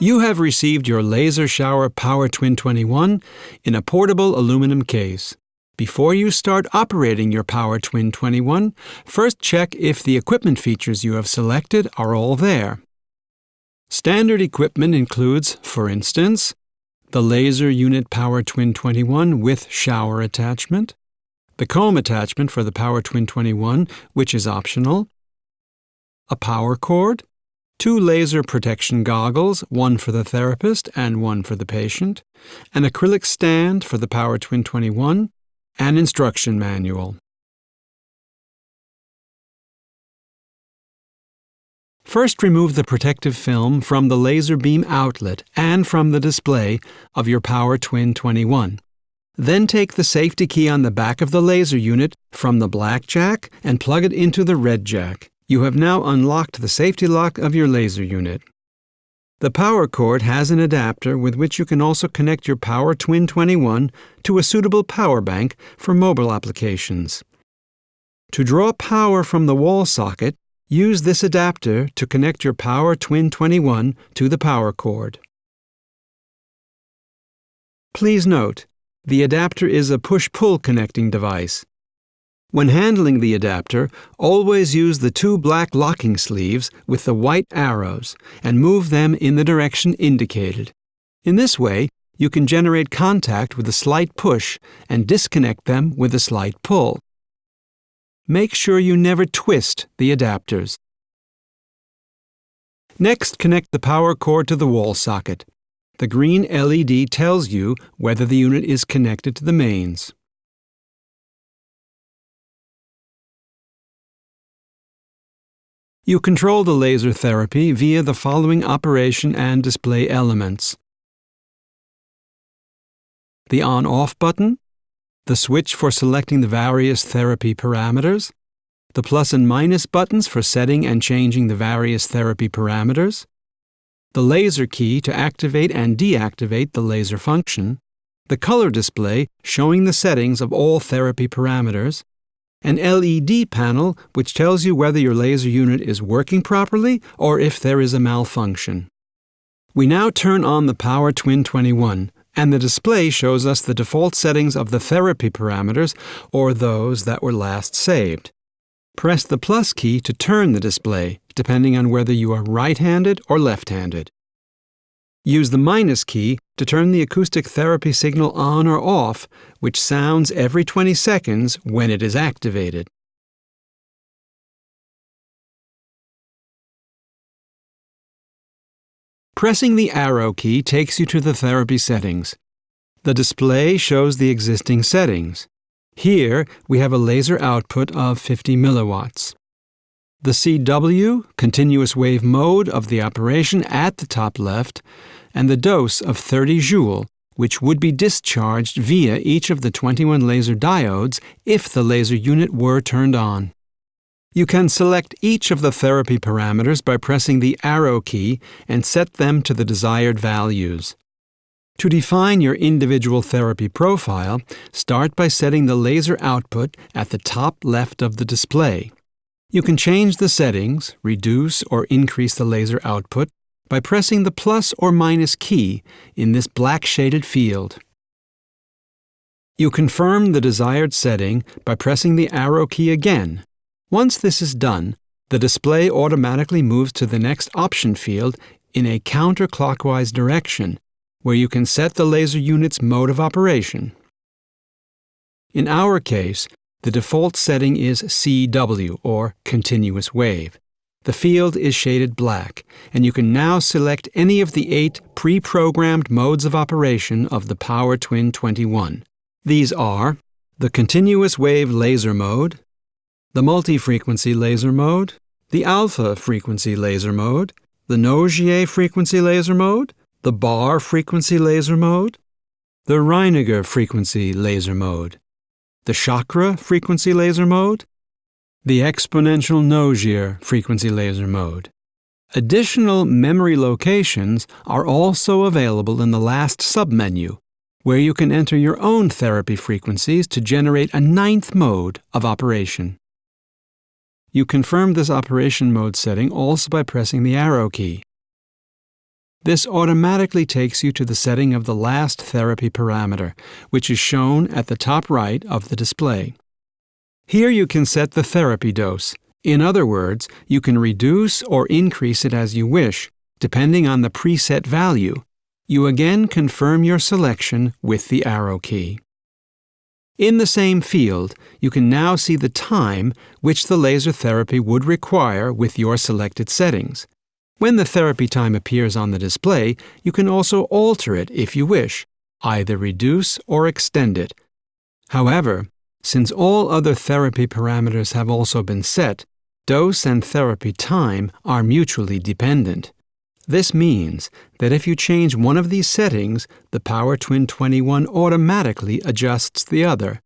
You have received your Laser Shower POWERTWIN 21 in a portable aluminum case. Before you start operating your POWERTWIN 21, first check if the equipment features you have selected are all there. Standard equipment includes, for instance, the Laser Unit POWERTWIN 21 with shower attachment, the comb attachment for the POWERTWIN 21, which is optional, a power cord, 2 laser protection goggles, one for the therapist and one for the patient, an acrylic stand for the POWERTWIN 21, an instruction manual. First, remove the protective film from the laser beam outlet and from the display of your POWERTWIN 21. Then take the safety key on the back of the laser unit from the black jack and plug it into the red jack. You have now unlocked the safety lock of your laser unit. The power cord has an adapter with which you can also connect your POWERTWIN 21 to a suitable power bank for mobile applications. To draw power from the wall socket, use this adapter to connect your POWERTWIN 21 to the power cord. Please note, the adapter is a push-pull connecting device. When handling the adapter, always use the 2 black locking sleeves with the white arrows and move them in the direction indicated. In this way, you can generate contact with a slight push and disconnect them with a slight pull. Make sure you never twist the adapters. Next, connect the power cord to the wall socket. The green LED tells you whether the unit is connected to the mains. You control the laser therapy via the following operation and display elements: the on-off button, the switch for selecting the various therapy parameters, the plus and minus buttons for setting and changing the various therapy parameters, the laser key to activate and deactivate the laser function, the color display showing the settings of all therapy parameters, an LED panel which tells you whether your laser unit is working properly or if there is a malfunction. We now turn on the POWERTWIN 21, and the display shows us the default settings of the therapy parameters or those that were last saved. Press the plus key to turn the display, depending on whether you are right-handed or left-handed. Use the minus key to turn the acoustic therapy signal on or off, which sounds every 20 seconds when it is activated. Pressing the arrow key takes you to the therapy settings. The display shows the existing settings. Here, we have a laser output of 50 milliwatts. The CW, continuous wave mode of the operation at the top left, and the dose of 30 joule, which would be discharged via each of the 21 laser diodes if the laser unit were turned on. You can select each of the therapy parameters by pressing the arrow key and set them to the desired values. To define your individual therapy profile, start by setting the laser output at the top left of the display. You can change the settings, reduce or increase the laser output by pressing the plus or minus key in this black shaded field. You confirm the desired setting by pressing the arrow key again. Once this is done, the display automatically moves to the next option field in a counterclockwise direction, where you can set the laser unit's mode of operation. In our case, the default setting is CW, or continuous wave. The field is shaded black, and you can now select any of the 8 pre-programmed modes of operation of the POWERTWIN 21. These are the continuous wave laser mode, the multi-frequency laser mode, the alpha frequency laser mode, the Nogier frequency laser mode, the bar frequency laser mode, the Reiniger frequency laser mode, the chakra frequency laser mode, the exponential Nogier frequency laser mode. Additional memory locations are also available in the last submenu, where you can enter your own therapy frequencies to generate a 9th mode of operation. You confirm this operation mode setting also by pressing the arrow key. This automatically takes you to the setting of the last therapy parameter, which is shown at the top right of the display. Here you can set the therapy dose. In other words, you can reduce or increase it as you wish, depending on the preset value. You again confirm your selection with the arrow key. In the same field, you can now see the time which the laser therapy would require with your selected settings. When the therapy time appears on the display, you can also alter it if you wish, either reduce or extend it. However, since all other therapy parameters have also been set, dose and therapy time are mutually dependent. This means that if you change one of these settings, the POWERTWIN 21 automatically adjusts the other.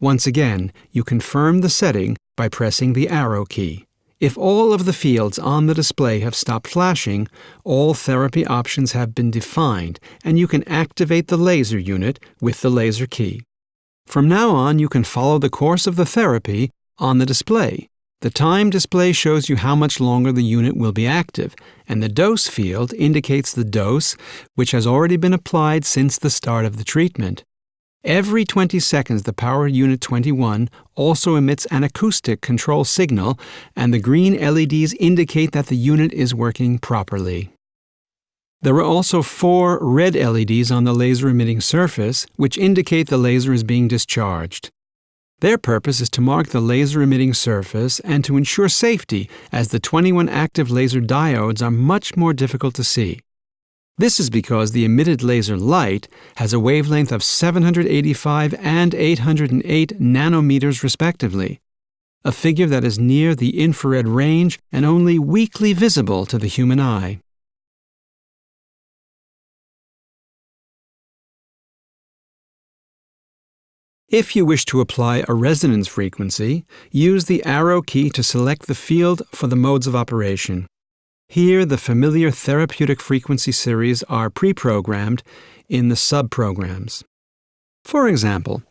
Once again, you confirm the setting by pressing the arrow key. If all of the fields on the display have stopped flashing, all therapy options have been defined, and you can activate the laser unit with the laser key. From now on, you can follow the course of the therapy on the display. The time display shows you how much longer the unit will be active, and the dose field indicates the dose which has already been applied since the start of the treatment. Every 20 seconds, the Power Unit 21 also emits an acoustic control signal, and the green LEDs indicate that the unit is working properly. There are also 4 red LEDs on the laser emitting surface, which indicate the laser is being discharged. Their purpose is to mark the laser emitting surface and to ensure safety, as the 21 active laser diodes are much more difficult to see. This is because the emitted laser light has a wavelength of 785 and 808 nanometers respectively, a figure that is near the infrared range and only weakly visible to the human eye. If you wish to apply a resonance frequency, use the arrow key to select the field for the modes of operation. Here, the familiar therapeutic frequency series are pre-programmed in the sub-programs. For example,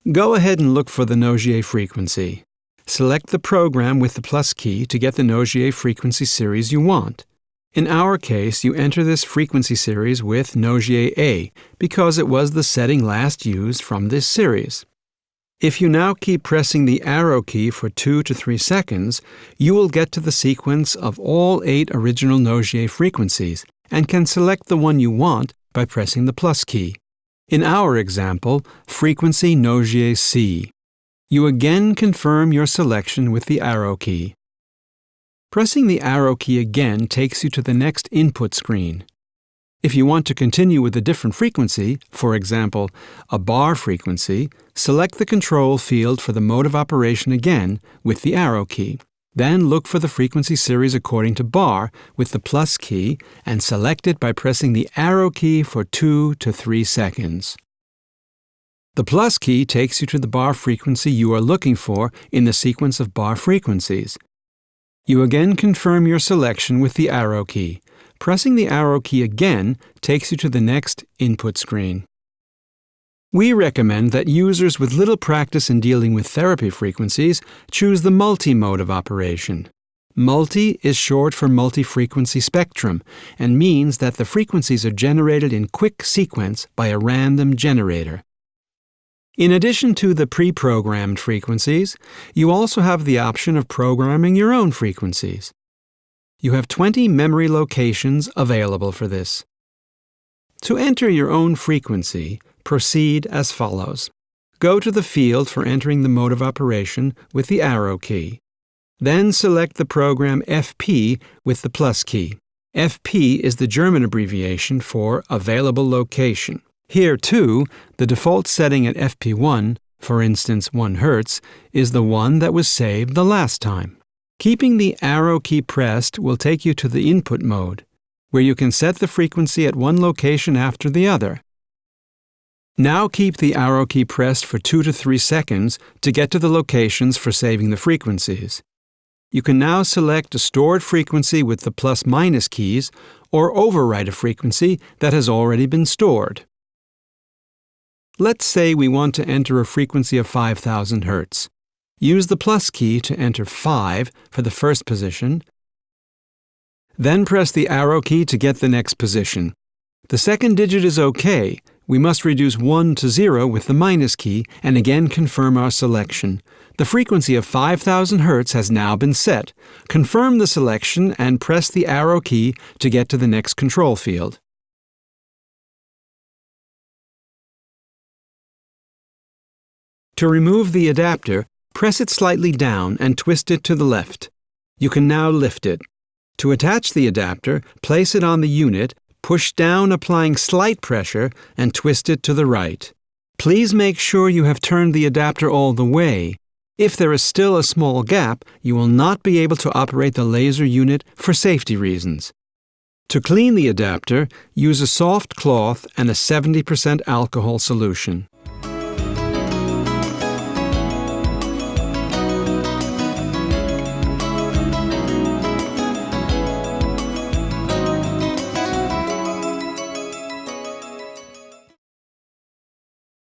go ahead and look for the Nogier frequency. Select the program with the plus key to get the Nogier frequency series you want. In our case, you enter this frequency series with Nogier A because it was the setting last used from this series. If you now keep pressing the arrow key for 2 to 3 seconds, you will get to the sequence of all 8 original Nogier frequencies and can select the one you want by pressing the plus key. In our example, frequency Nogier C. You again confirm your selection with the arrow key. Pressing the arrow key again takes you to the next input screen. If you want to continue with a different frequency, for example, a bar frequency, select the control field for the mode of operation again with the arrow key. Then look for the frequency series according to bar with the plus key and select it by pressing the arrow key for 2 to 3 seconds. The plus key takes you to the bar frequency you are looking for in the sequence of bar frequencies. You again confirm your selection with the arrow key. Pressing the arrow key again takes you to the next input screen. We recommend that users with little practice in dealing with therapy frequencies choose the multi-mode of operation. Multi is short for multi-frequency spectrum and means that the frequencies are generated in quick sequence by a random generator. In addition to the pre-programmed frequencies, you also have the option of programming your own frequencies. You have 20 memory locations available for this. To enter your own frequency, proceed as follows. Go to the field for entering the mode of operation with the arrow key. Then select the program FP with the plus key. FP is the German abbreviation for Available Location. Here, too, the default setting at FP1, for instance 1 Hz, is the one that was saved the last time. Keeping the arrow key pressed will take you to the input mode, where you can set the frequency at one location after the other. Now keep the arrow key pressed for 2 to 3 seconds to get to the locations for saving the frequencies. You can now select a stored frequency with the plus-minus keys or overwrite a frequency that has already been stored. Let's say we want to enter a frequency of 5000 Hz. Use the plus key to enter 5 for the first position, Then press the arrow key to get the next position. The second digit is OK. We must reduce 1 to 0 with the minus key and again confirm our selection. The frequency of 5000 Hz has now been set. Confirm the selection and press the arrow key to get to the next control field. To remove the adapter, press it slightly down and twist it to the left. You can now lift it. To attach the adapter, place it on the unit, push down applying slight pressure, and twist it to the right. Please make sure you have turned the adapter all the way. If there is still a small gap, you will not be able to operate the laser unit for safety reasons. To clean the adapter, use a soft cloth and a 70% alcohol solution.